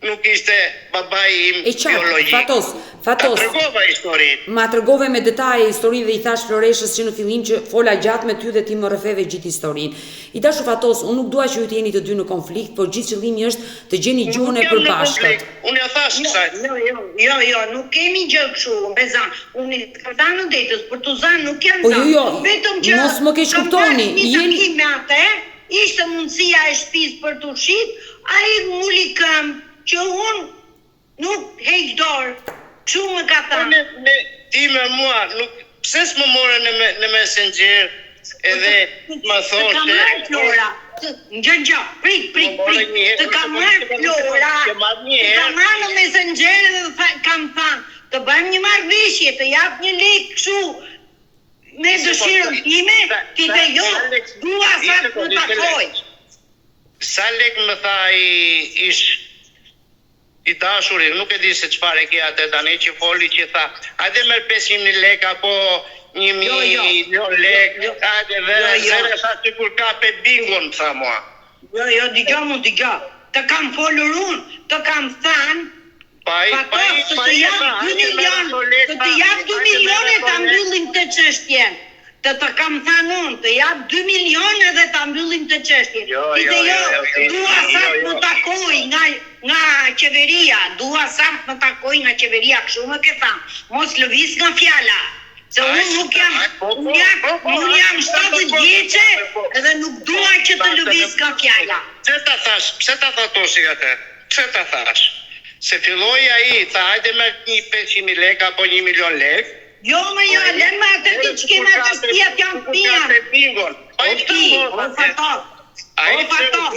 nuk ishte babai im biologik. Fatos, Ta tregova historinë. Ma tregove me detaje historinë dhe i thash Floreshës që në fillim që fola gjatë me ty dhe ti më rrëfeve gjithë historinë. I dashur Fatos, unë nuk dua që ju të jeni të dy në konflikt, por gjithë qëllimi është të gjeni gjuhën e përbashkët. Unë ja thash kësaj. Jo, nuk kemi gjë kështu, me zan. Unë kam thënë Odetës, për tu zan nuk jam zan. Jo, vetëm që mos më keq kuptoni. Jeni me atë, ishte mundësia e shtëpisë për tu shit, ai muli këm që unë nuk heq dorë. Kështu më ka thënë. Ti me mua, pse s'më more në Messenger edhe më thoshte. Të kam marrë Flora. Gjë, prit. Të kam marrë Flora. Të kam marrë në Messenger dhe kam thënë, të bëjmë një marrëveshje, të jap një lekë kështu. Me dëshirën time, ti dhe jo, dua sa të më takoj. Sa lekë më tha i dashurin, nuk e di se çfarë e ke atë tani që foli që tha, hajde merr 500.000 lekë apo 1.000.000 lekë, hajde dhe sa sikur kape bingon, tha mua. Jo, dëgjoj. Të kam folur unë, të kam thënë, Fatos, të jap 2 milione ta mbyllim të çështjen. Të kam thënë unë, të jap 2 milione dhe ta mbyllim të çështjen. Dua sa të më takoj nga qeveria, kështu më ke thënë. Mos lëviz nga fjala. Se unë nuk jam, unë jam 70 vjeçe edhe nuk dua që të lëviz nga fjala. Pse ta thatoshi atë? Pse ta thash? Se filloi ai, tha hajde me 500.000 lekë apo 1 milion lekë. Jo, len me atë ti që kena të shtijat janë pia. O Fatos,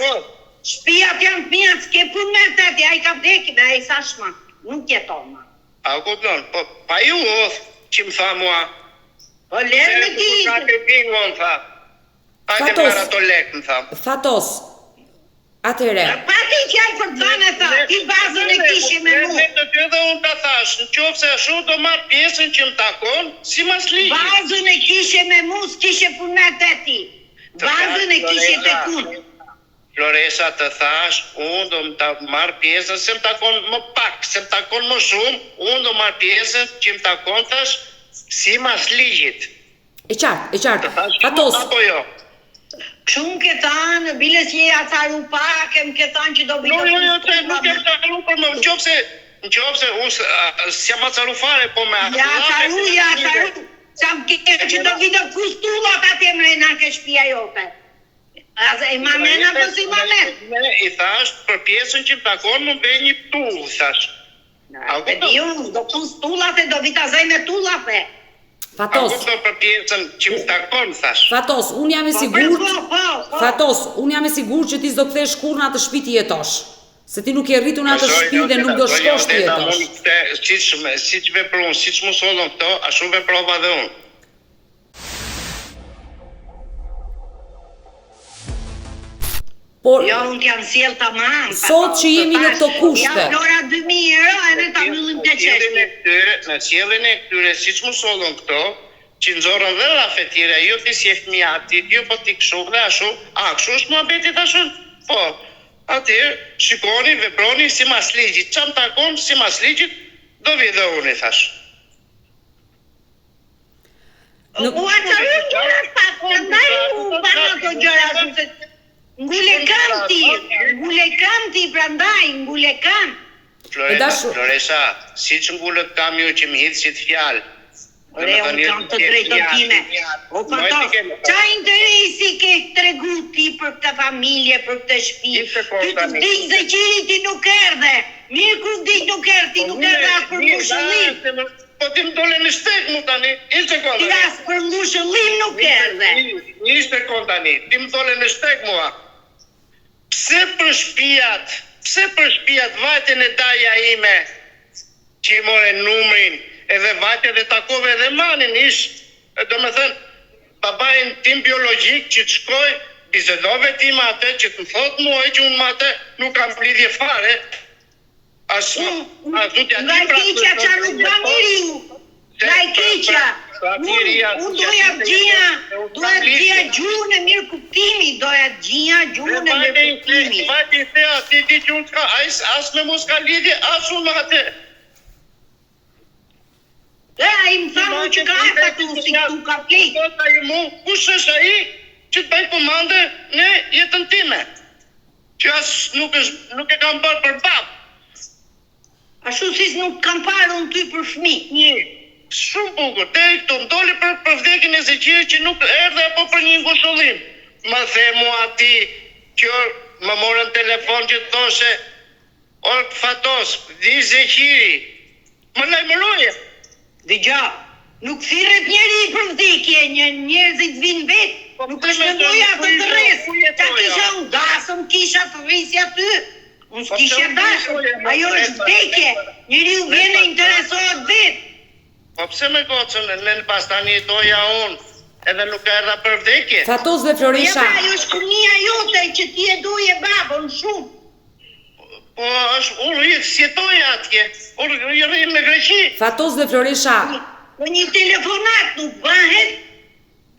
shtijat janë pia, s'ke pun me të ti, a i ka vdekë dhe a i sashma, nuk jeton ma. A kupton, pa ju oth që më tha mua. Po len me ti. Se ka të bingon, tha. Hajde me ato lekë, më tha. Fatos, atëre. Pa ti që janë për të thënë e tha, ti bazën e kishe me mu. Në të dhe unë të thash, në qofë se ashtu do marrë pjesën që më takon, si mas ligjit. Bazën e kishe me mu, s'kishe punet e ti. Bazën e kishe të kun. Floresa të thash, unë do më të marrë pjesën, se më takon më pak, se më takon më shumë, unë do marrë pjesën që më takon, thash, sipas ligjit. E qartë. Fatos. Apo jo? Kështu më ke thanë, bile si e acaru pak, më ke thanë që do vitë... Jo, nuk e acaru për më, në qofse unë s'jam acaru fare, po me... Ja acaru, sa më ke që do vitë kustullat atje mrena ke shpia jote. E mamena për si mamen. I thash, për pjesën që më takon, më bëj një tull, thash. E di unë, do kustullat e do vitë azaj me tullat e. Fatos. Për pjesën që më takon, thash. Fatos, unë jam e sigurt. Fatos, unë jam e sigurt që ti s'do kthesh kurrë në atë shtëpi ti jetosh. Se ti nuk je rritur në atë shtëpi dhe nuk do shkosh ti jetosh. Siç veproj, siç më sollën këto, ashtu veprova dhe unë. Por Jo, unë t'jam sjell tamam. sot që jemi në këto kushte. Ja Flora 2000 euro, e ne ta mbyllim te çeshti. Në sjelljen e këtyre, siç më sollën këto, që nxorën dhe rafetire, jo ti si e fëmija atit, jo po ti kështu dhe ashtu, kështu është muhabeti tashun? Po, atëherë, shikoni, veproni si mas ligjit, që më takon si mas ligjit, do vi dhe unë i thash. U atërën gjëra pak, ndaj u banë ato gjëra, ngule kam ti, prandaj, ngule kam. Floresa, si që ngullet kam ju që më hidhë si të fjalë. Ore, unë kam të drejtën time. O Fatos, qa interesi ke tregu ti për këtë familje, për këtë shtëpi? Ty të vdik dhe qiri ti nuk erdhe. Mirë kur vdik nuk erdhe, ti nuk erdhe as për ngushëllim. Po ti më dole në shtek mu tani, ishte konta. Ti as për ngushëllim nuk erdhe. Ishte konta tani, ti më dole në shtek mua. Pse për shpijat vajtën e daja ime që i more numrin edhe vajtën dhe takove edhe manin do me thënë babajnë tim biologjik që të shkoj bizedove ti ma atë që të më thot muaj që unë ma atë nuk kam lidhje fare nga i keqa qa nuk ba miriu nga i keqa unë doja gjia gjuhën e mirë kuptimi, doja gjia gjuhën e mirë kuptimi. Vajti thea, ti di që unë s'ka, as me mu s'ka lidhje, as unë atë. E, a i më thamë që ka e tu, si tu ka plejt. Kush është a i që të bëjë komande në jetën time? Që as nuk e kam bërë për babë. Ashtu si nuk kam parë unë ty për fmi. Shumë bukur, deri këtu, më doli për vdekin e Zeqirit që nuk erdhe apo për një ngushëllim. Më the mua ati që më morën telefon që të thoshe Fatos, di Zeqiri, më lajmëroje. Dëgja, nuk thirret njeri për vdekje, njerëzit vinë vetë, nuk është nevoja të të rresë. Ta kisha unë dasëm, kisha të rrisi aty. Unë s'kisha dashëm, ajo është vdekje, njeri u vjene interesohet vetë. Po pse me gocën, në pas tani jetoja unë, edhe nuk erdha për vdekje? Fatos dhe Floresha. Ja, ajo është kënia jote që ti e doje babën shumë. Po, unë sjetoja atje, unë rrim në Greqi. Fatos dhe Floresha. Po një telefonat nuk bëhet.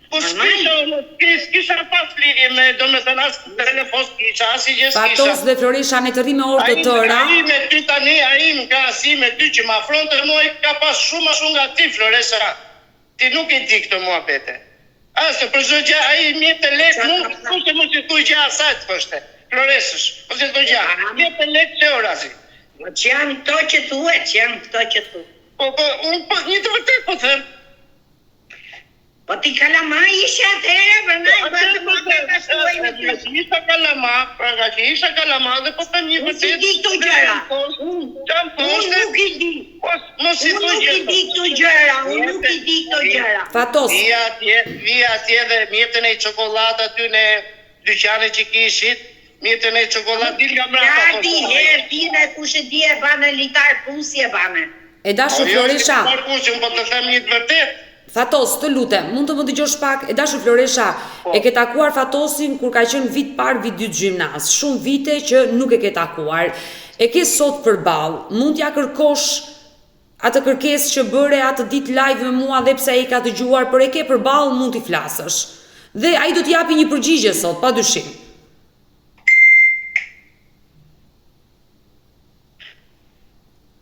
Po s'kisha pas lidhje me, do me thënë as telefon s'kisha, as i gjë s'kisha. Fatos dhe Floresha në të rrimë orë të tëra. A i me ty tani, a i më ka si me ty që ma fronte mua i ka pas shumë nga ti, Floresa. Ti nuk i di këtë mua bete. Asë, për zë gja, a i mjetë të lekë mu, ku se mu si kuj gja asajt fështë. Floresësh, mu si kuj gja, mjetë të lekë që orazi. Që janë këto që thue, që janë këto që thue. Po, një të vërtet po thëmë. Po ti kalama ishe atëherë, vërnaj, bëtë më të shkuaj me ty. Nga që isha kalama dhe po të një vërtet. Unë si di këto gjëra. Unë nuk i di. Unë nuk i di këto gjëra. Fatos. Vija atje dhe mjetën e qokolat aty në dyqane që kishit, mjetën e qokolat dil nga mrapa. Ja di herë, ti në kush e di e banë litar pusi e banë. E dashur Floresha. Po të them një të vërtet. Fatos, të lutem, mund të më dëgjosh pak, e dashur Floresha, e ke takuar Fatosin kur ka qenë vit parë, vit 2 gjimnaz, shumë vite që nuk e ke takuar, e ke sot përballë, mund t'ja kërkosh atë kërkesë që bëre atë ditë live me mua dhe pse ai ka dëgjuar, por e ke përballë, mund t'i flasësh. Dhe ai do t'japi një përgjigje sot, padyshim.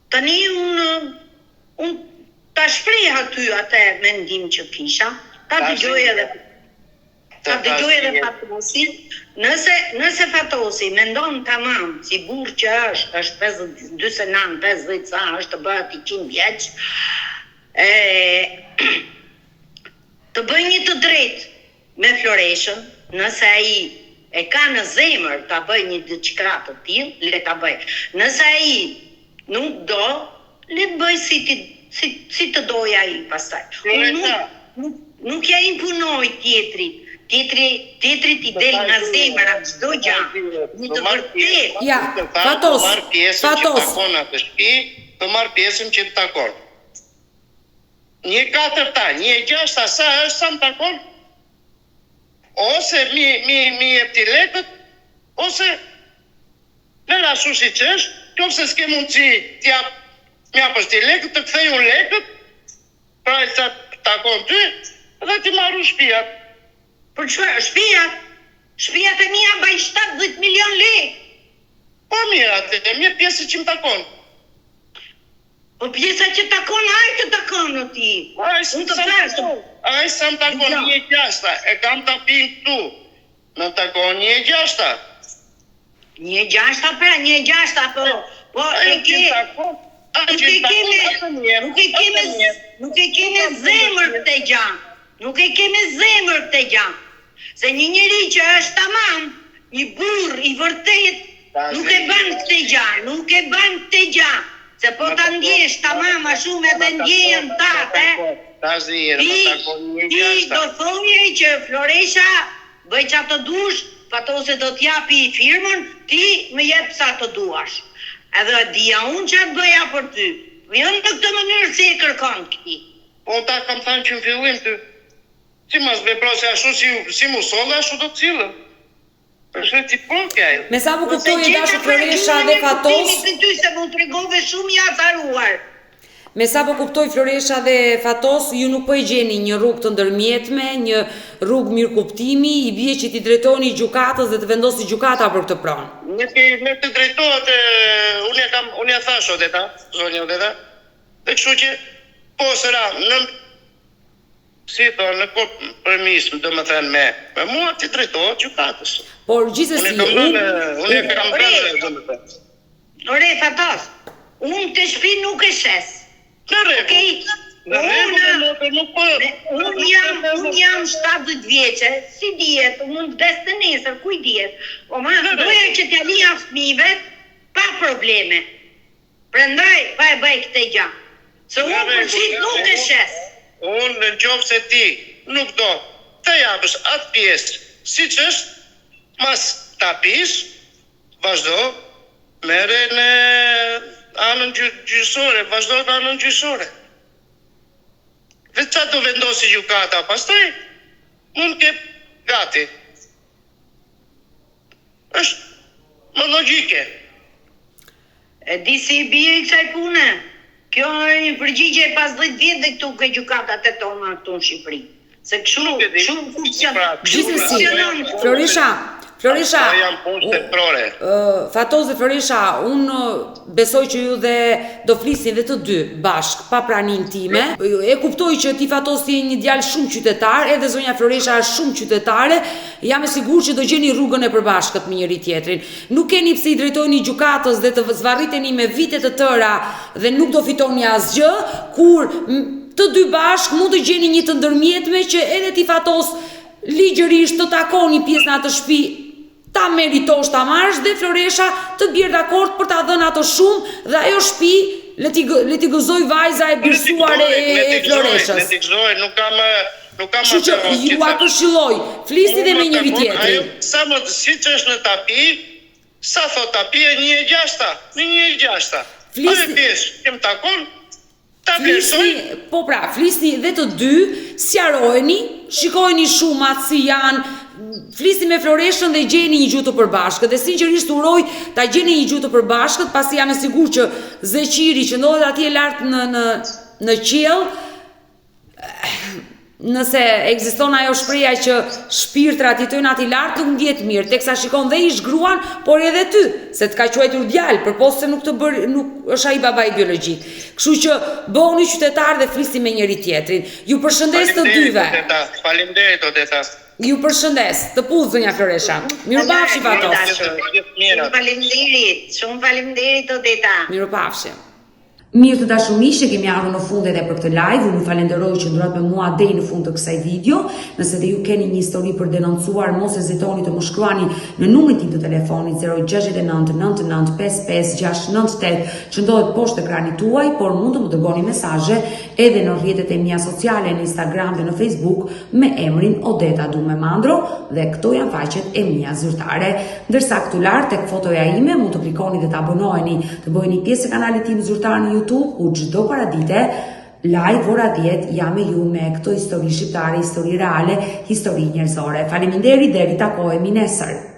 Tani unë ta shpreh aty atë mendim që kisha, ta dëgjoj edhe Fatosin. Nëse Fatosi mendon tamam si burr që është 49, 50 sa, është të bëhet 100 vjeç, të bëj një të drejtë me Floreshën, nëse ai e ka në zemër ta bëj një diçka të tillë, le ta bëj. Nëse ai nuk do, le të bëj si të doj ai pastaj. Nuk ja impunoj tjetrit. Tjetrit i del nga zemra çdo gjë. Në të vërtetë. Ja, Fatos. Të marr pjesën që të takon. 1/4, 1/6 sa është sa më takon? Ose mi jep ti lekët, ose lëra ashtu siç është, nëse s'ke mundësi m'japësh ti lekët, të kthej unë lekët, pra sa takon ty, dhe ti marru shtëpiat. Për çfarë? Shtëpiat e mia baj 70 milion lekë. Po mirë, atë mirë pjesë që më takon. Po pjesa që takon, ai të takon në ti. Unë të flasë. Ai sa më takon 1/6, e kam tapin këtu. Më takon 1/6. 1/6 pra, 1/6 po. Po e ke. Nuk e keme zemër këtë gjë. Nuk e keme zemër këtë gjë. Se një njeri që është tamam, një burr i vërtet, nuk e bën këtë gjë, nuk e bën këtë gjë. Se po ta ndjesh tamam a shumë edhe ndjejën tate. Ti do thoje që Floresha bëj që të dush, Fatose do t'japi firmën, ti më jep sa të duash. Edhe dia unë që të bëja për ty. Jo në këtë mënyrë si e kërkon këti. Po ta kam thënë që në fillim ty. Si mas vepro se ashtu si musolla, ashtu do të cilën. Përshë ti përkjaj. Me sa më kuptoj e dashur Floresha dhe Fatos. Ty se më tregove shumë i azaruar. Me sa po kuptoj Floresha dhe Fatos, ju nuk po e gjeni një rrugë të ndërmjetme, një rrugë mirëkuptimi, i bie që ti drejtoni gjykatës dhe të vendosi gjykata për këtë pronë. Ne të drejtohet, unë ja thash Odeta, zonja Odeta, dhe kështu që po sëra në në përmismë, do më thënë me mua ti drejtohet gjykatës. Por gjithsesi unë e kam bërë, do më thënë. Ore, Fatos, unë të shtëpi nuk e shes. Në rregull. Unë jam 70 vjeçe, si dihet, mund të vdes të nesër, ku i dihet. Po ma, doja që t'ja lija fëmijëve pa probleme. Prandaj pa e bëj këtë gjë. Se unë përçit nuk e shes. Unë në qoftë se ti nuk do të japësh atë pjesë siç është, mas tapis, vazhdo, merre në anën gjyqësore, vazhdo në anën gjyqësore. Dhe qa të vendosi gjykata pastaj, mund ke gati. Është më logjike. E di si i bie i kësaj pune. Kjo është një përgjigje pas 10 vjet dhe këtu ke gjykatat e tona këtu në Shqipëri. Se kështu funksionon. Gjithsesi, Floresha, Fatos dhe Floresha, unë besoj që ju dhe do flisin dhe të dy bashk, pa pranin time. E kuptoj që ti Fatos je një djalë shumë qytetar, edhe zonja Floresha është shumë qytetare, jam e sigurt që do gjeni rrugën e përbashkët me njëri tjetrin. Nuk keni pse i drejtoni gjykatës dhe të zvarriteni me vite të tëra dhe nuk do fitoni asgjë, kur të dy bashk mund të gjeni një të ndërmjetme që edhe ti Fatos ligjërisht të takoni pjesën atë shtëpi, ta meritosh ta marrësh dhe Floresha të bjerë dakord për ta dhënë ato shumë dhe ajo shtëpi le ti gëzoj vajza e birsuar e Floreshës. Ne t'i gëzoj, nuk kam Kështu që ju a këshilloj, flisni dhe me njëri tjetrin. Sa më siç është në tapi, sa thot tapi e 1/6, në 1/6. Ajo pjesë që më takon, ta vlerësoj. Po pra, flisni dhe të dy, sqarojeni, shikojeni shumat si janë, flisni me Floreshën dhe gjeni një gjuhë të përbashkët. Dhe sinqerisht uroj ta gjeni një gjuhë të përbashkët, pasi jam e sigurt që Zeqiri që ndodhet atje lart në qiell nëse ekziston ajo shpreha që shpirtrat i tojnë ati lartë nuk ndjet mirë, teksa shikon dhe ish gruan, por edhe ty, se të ka quajtur djalë, përpos se nuk është ai babai biologjik. Kështu që bëhuni qytetar dhe flisni me njëri tjetrin. Ju përshëndes të dyve. Faleminderit Odeta. Ju përshëndes, të puth zonja Floresha. Mirupafshi Fatos. Shumë faleminderit Odeta. Mirupafshi. Mirë të dashur miq, që kemi ardhur në fund edhe për këtë live. Unë ju falenderoj që ndrohet me mua deri në fund të kësaj video. Nëse dhe ju keni një histori për denoncuar, mos hezitoni të më shkruani në numrin tim të telefonit 069 99 55 698 që ndodhet poshtë ekranit tuaj, por mund të më dërgoni mesazhe edhe në rrjetet e mia sociale në Instagram dhe në Facebook me emrin Odeta Dume Mandro dhe këto janë faqet e mia zyrtare. Ndërsa këtu lart tek fotoja ime mund të klikoni dhe të abonoheni, të bëheni pjesë e kanalit tim zyrtar në YouTube, ku çdo paradite live ora 10 jam me ju me këto histori shqiptare, histori reale, histori njerëzore. Faleminderit, deri takohemi nesër.